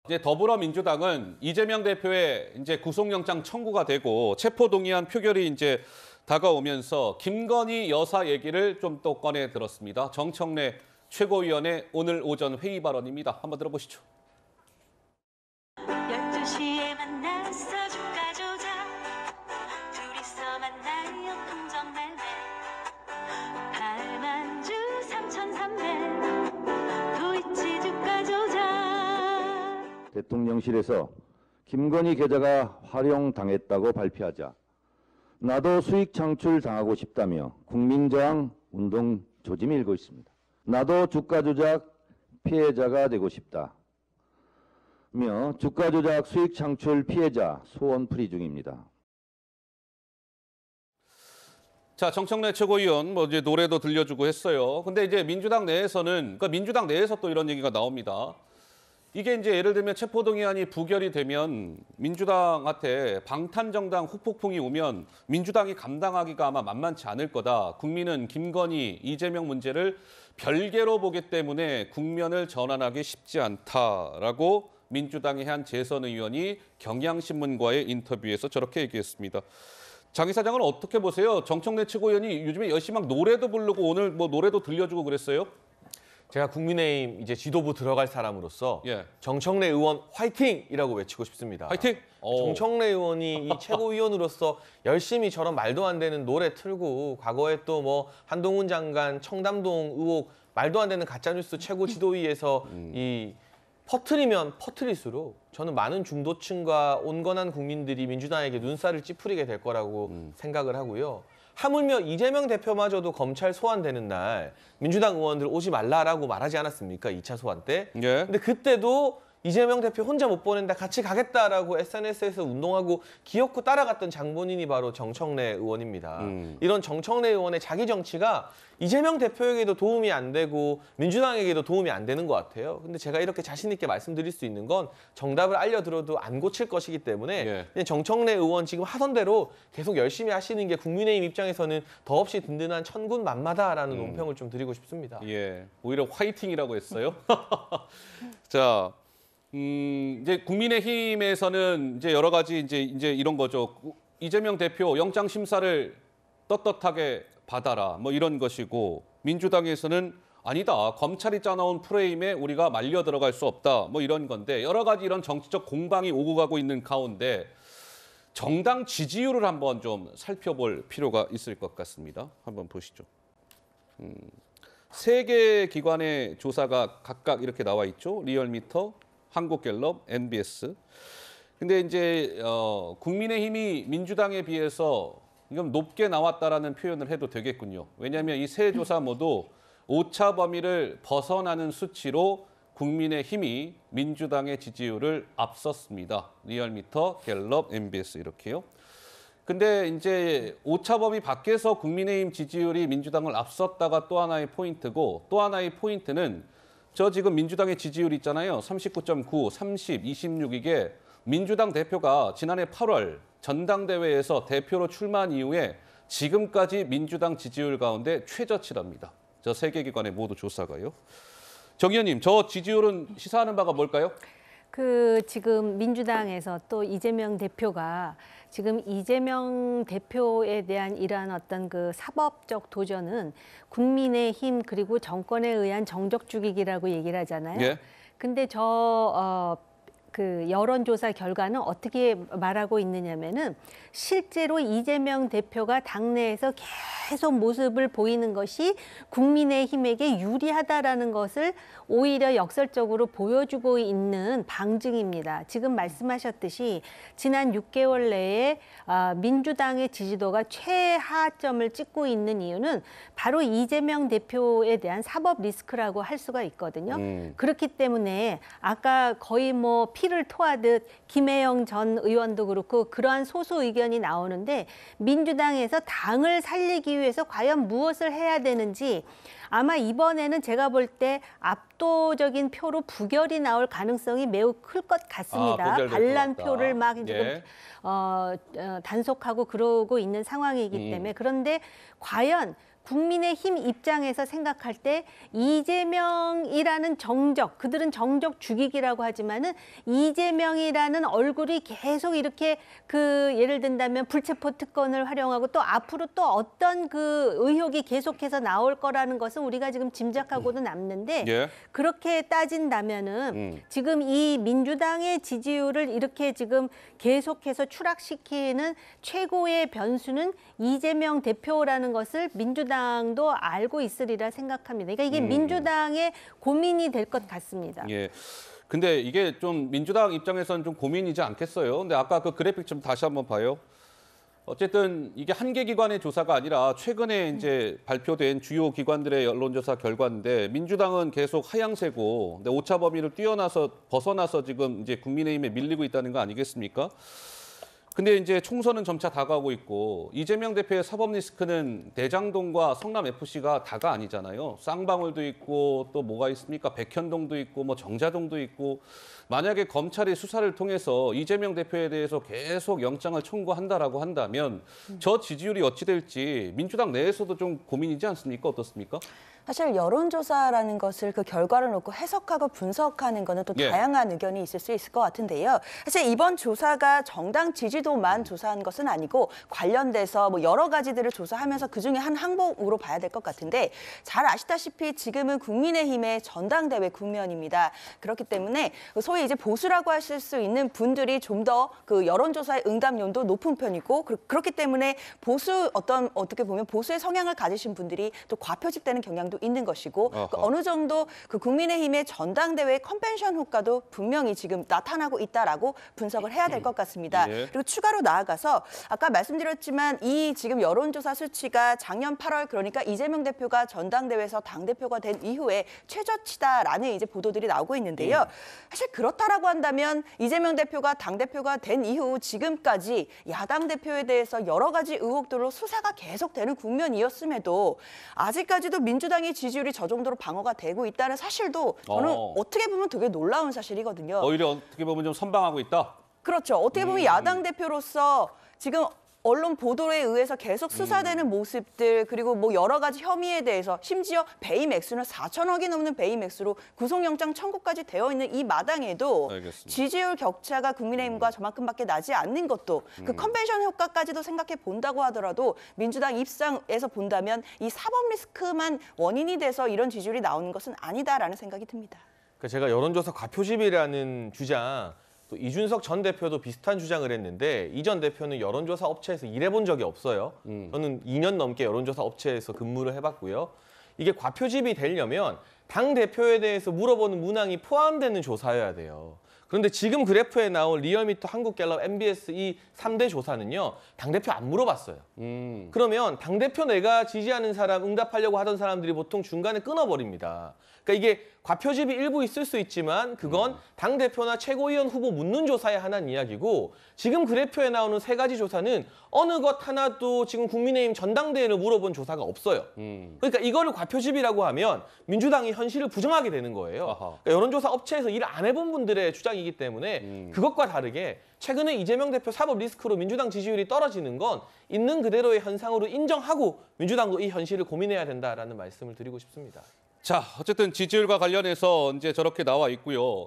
이제 더불어민주당은 이재명 대표의 이제 구속영장 청구가 되고 체포동의안 표결이 이제 다가오면서 김건희 여사 얘기를 좀 또 꺼내 들었습니다. 정청래 최고위원의 오늘 오전 회의 발언입니다. 한번 들어보시죠. 12시에 만나서 주가 조작 둘이서 만나요 흥정날매 8만 주 3,300 도이치 주가 조작. 대통령실에서 김건희 계좌가 활용당했다고 발표하자 나도 수익 창출 당하고 싶다며 국민저항 운동 조짐이 일고 있습니다. 나도 주가 조작 피해자가 되고 싶다며 주가 조작 수익 창출 피해자 소원 풀이 중입니다. 자, 정청래 최고위원 이제 노래도 들려주고 했어요. 근데 이제 민주당 내에서는 그러니까 민주당 내에서 또 이런 얘기가 나옵니다. 이게 이제 예를 들면 체포동의안이 부결이 되면 민주당한테 방탄정당 후폭풍이 오면 민주당이 감당하기가 아마 만만치 않을 거다. 국민은 김건희, 이재명 문제를 별개로 보기 때문에 국면을 전환하기 쉽지 않다라고 민주당의 한 재선 의원이 경향신문과의 인터뷰에서 저렇게 얘기했습니다. 장 이사장은 어떻게 보세요? 정청래 최고위원이 요즘에 열심히 막 노래도 부르고 오늘 노래도 들려주고 그랬어요? 제가 국민의힘 이제 지도부 들어갈 사람으로서 예. 정청래 의원 화이팅이라고 외치고 싶습니다. 화이팅! 정청래 의원이 이 최고위원으로서 열심히 저런 말도 안 되는 노래 틀고 과거에 또 뭐 한동훈 장관 청담동 의혹 말도 안 되는 가짜뉴스 최고 지도위에서 이 퍼트리면 퍼트릴수록 저는 많은 중도층과 온건한 국민들이 민주당에게 눈살을 찌푸리게 될 거라고 생각을 하고요. 하물며 이재명 대표마저도 검찰 소환되는 날 민주당 의원들 오지 말라라고 말하지 않았습니까? 2차 소환 때. 예. 근데 그때도 이재명 대표 혼자 못 보낸다, 같이 가겠다라고 SNS에서 운동하고 기어코 따라갔던 장본인이 바로 정청래 의원입니다. 이런 정청래 의원의 자기 정치가 이재명 대표에게도 도움이 안 되고 민주당에게도 도움이 안 되는 것 같아요. 근데 제가 이렇게 자신 있게 말씀드릴 수 있는 건 정답을 알려들어도 안 고칠 것이기 때문에 예. 그냥 정청래 의원 지금 하던 대로 계속 열심히 하시는 게 국민의힘 입장에서는 더없이 든든한 천군 만마다라는 논평을 좀 드리고 싶습니다. 예, 오히려 화이팅이라고 했어요. 자, 이제 국민의힘에서는 이제 여러 가지 이제 이런 거죠. 이재명 대표 영장 심사를 떳떳하게 받아라, 뭐 이런 것이고 민주당에서는 아니다, 검찰이 짜놓은 프레임에 우리가 말려 들어갈 수 없다, 뭐 이런 건데 여러 가지 이런 정치적 공방이 오고 가고 있는 가운데 정당 지지율을 한번 좀 살펴볼 필요가 있을 것 같습니다. 한번 보시죠. 세 개 기관의 조사가 각각 이렇게 나와 있죠. 리얼미터, 한국갤럽, MBS. 근데 이제 국민의힘이 민주당에 비해서 이건 높게 나왔다라는 표현을 해도 되겠군요. 왜냐하면 이 세 조사 모두 오차 범위를 벗어나는 수치로 국민의힘이 민주당의 지지율을 앞섰습니다. 리얼미터, 갤럽, MBS 이렇게요. 근데 이제 오차 범위 밖에서 국민의힘 지지율이 민주당을 앞섰다가 또 하나의 포인트고, 또 하나의 포인트는 저 지금 민주당의 지지율 있잖아요. 39.9, 30, 26 이게 민주당 대표가 지난해 8월 전당대회에서 대표로 출마한 이후에 지금까지 민주당 지지율 가운데 최저치랍니다. 저 세 개 기관의 모두 조사가요. 정 의원님, 저 지지율은 시사하는 바가 뭘까요? 지금 민주당에서 또 이재명 대표가 지금 이재명 대표에 대한 이러한 어떤 그 사법적 도전은 국민의힘 그리고 정권에 의한 정적 죽이기라고 얘기를 하잖아요. 예. 근데 그 여론조사 결과는 어떻게 말하고 있느냐면은 실제로 이재명 대표가 당내에서 계속 모습을 보이는 것이 국민의힘에게 유리하다라는 것을 오히려 역설적으로 보여주고 있는 방증입니다. 지금 말씀하셨듯이 지난 6개월 내에 민주당의 지지도가 최하점을 찍고 있는 이유는 바로 이재명 대표에 대한 사법 리스크라고 할 수가 있거든요. 그렇기 때문에 아까 거의 뭐 피를 토하듯 김혜영 전 의원도 그렇고 그러한 소수 의견이 나오는데 민주당에서 당을 살리기 위해서 과연 무엇을 해야 되는지 아마 이번에는 제가 볼 때 압도적인 표로 부결이 나올 가능성이 매우 클 것 같습니다. 반란표를 막 지금 단속하고 그러고 있는 상황이기 때문에 그런데 과연 국민의힘 입장에서 생각할 때 이재명이라는 정적, 그들은 정적 죽이기라고 하지만은 이재명이라는 얼굴이 계속 이렇게 그 예를 든다면 불체포 특권을 활용하고 또 앞으로 또 어떤 그 의혹이 계속해서 나올 거라는 것은 우리가 지금 짐작하고도 남는데 예. 그렇게 따진다면은 지금 이 민주당의 지지율을 이렇게 지금 계속해서 추락시키는 최고의 변수는 이재명 대표라는 것을 민주당도 알고 있으리라 생각합니다. 그러니까 이게 민주당의 고민이 될 것 같습니다. 예. 근데 이게 좀 민주당 입장에서는 좀 고민이지 않겠어요? 근데 아까 그 그래픽 좀 다시 한번 봐요. 어쨌든 이게 한 개 기관의 조사가 아니라 최근에 이제 발표된 주요 기관들의 여론조사 결과인데 민주당은 계속 하향세고 근데 오차 범위를 벗어나서 지금 이제 국민의힘에 밀리고 있다는 거 아니겠습니까? 근데 이제 총선은 점차 다가오고 있고 이재명 대표의 사법 리스크는 대장동과 성남 FC가 다가 아니잖아요. 쌍방울도 있고 또 뭐가 있습니까? 백현동도 있고 뭐 정자동도 있고 만약에 검찰이 수사를 통해서 이재명 대표에 대해서 계속 영장을 청구한다라고 한다면 저 지지율이 어찌 될지 민주당 내에서도 좀 고민이지 않습니까? 어떻습니까? 사실 여론조사라는 것을 그 결과를 놓고 해석하고 분석하는 거는 또 예. 다양한 의견이 있을 수 있을 것 같은데요. 사실 이번 조사가 정당 지지도만 조사한 것은 아니고 관련돼서 뭐 여러 가지들을 조사하면서 그중에 한 항목으로 봐야 될 것 같은데 잘 아시다시피 지금은 국민의힘의 전당대회 국면입니다. 그렇기 때문에 소위 이제 보수라고 하실 수 있는 분들이 좀 더 그 여론조사의 응답률도 높은 편이고 그렇기 때문에 어떻게 보면 보수의 성향을 가지신 분들이 또 과표집되는 경향도 있는 것이고 어느 정도 그 국민의힘의 전당대회 컨벤션 효과도 분명히 지금 나타나고 있다라고 분석을 해야 될 것 같습니다. 예. 그리고 추가로 나아가서 아까 말씀드렸지만 이 지금 여론조사 수치가 작년 8월 그러니까 이재명 대표가 전당대회에서 당대표가 된 이후에 최저치다라는 이제 보도들이 나오고 있는데요. 사실 그렇다라고 한다면 이재명 대표가 당대표가 된 이후 지금까지 야당 대표에 대해서 여러 가지 의혹들로 수사가 계속되는 국면이었음에도 아직까지도 민주당의 지지율이 저 정도로 방어가 되고 있다는 사실도 저는 어떻게 보면 되게 놀라운 사실이거든요. 오히려 어떻게 보면 좀 선방하고 있다. 그렇죠. 어떻게 보면 야당 대표로서 지금 언론 보도에 의해서 계속 수사되는 모습들 그리고 뭐 여러 가지 혐의에 대해서 심지어 배임 액수는 4천억이 넘는 배임 액수로 구속영장 청구까지 되어 있는 이 마당에도 알겠습니다. 지지율 격차가 국민의힘과 저만큼밖에 나지 않는 것도 그 컨벤션 효과까지도 생각해 본다고 하더라도 민주당 입장에서 본다면 이 사법 리스크만 원인이 돼서 이런 지지율이 나오는 것은 아니다라는 생각이 듭니다. 그러니까 제가 여론조사 과표집이라는 주장, 또 이준석 전 대표도 비슷한 주장을 했는데 이 전 대표는 여론조사 업체에서 일해본 적이 없어요. 저는 2년 넘게 여론조사 업체에서 근무를 해봤고요. 이게 과표집이 되려면 당 대표에 대해서 물어보는 문항이 포함되는 조사여야 돼요. 그런데 지금 그래프에 나온 리얼미터, 한국갤럽, MBS 이 3대 조사는요. 당대표 안 물어봤어요. 그러면 당대표 내가 지지하는 사람, 응답하려고 하던 사람들이 보통 중간에 끊어버립니다. 그러니까 이게 과표집이 일부 있을 수 있지만 그건 당대표나 최고위원 후보 묻는 조사에 한한 이야기고 지금 그래프에 나오는 세 가지 조사는 어느 것 하나도 지금 국민의힘 전당대회를 물어본 조사가 없어요. 그러니까 이거를 과표집이라고 하면 민주당이 현실을 부정하게 되는 거예요. 그러니까 여론조사 업체에서 일을 안 해본 분들의 주장이기 때문에 그것과 다르게 최근에 이재명 대표 사법 리스크로 민주당 지지율이 떨어지는 건 있는 그대로의 현상으로 인정하고 민주당도 이 현실을 고민해야 된다라는 말씀을 드리고 싶습니다. 자, 어쨌든 지지율과 관련해서 이제 저렇게 나와 있고요.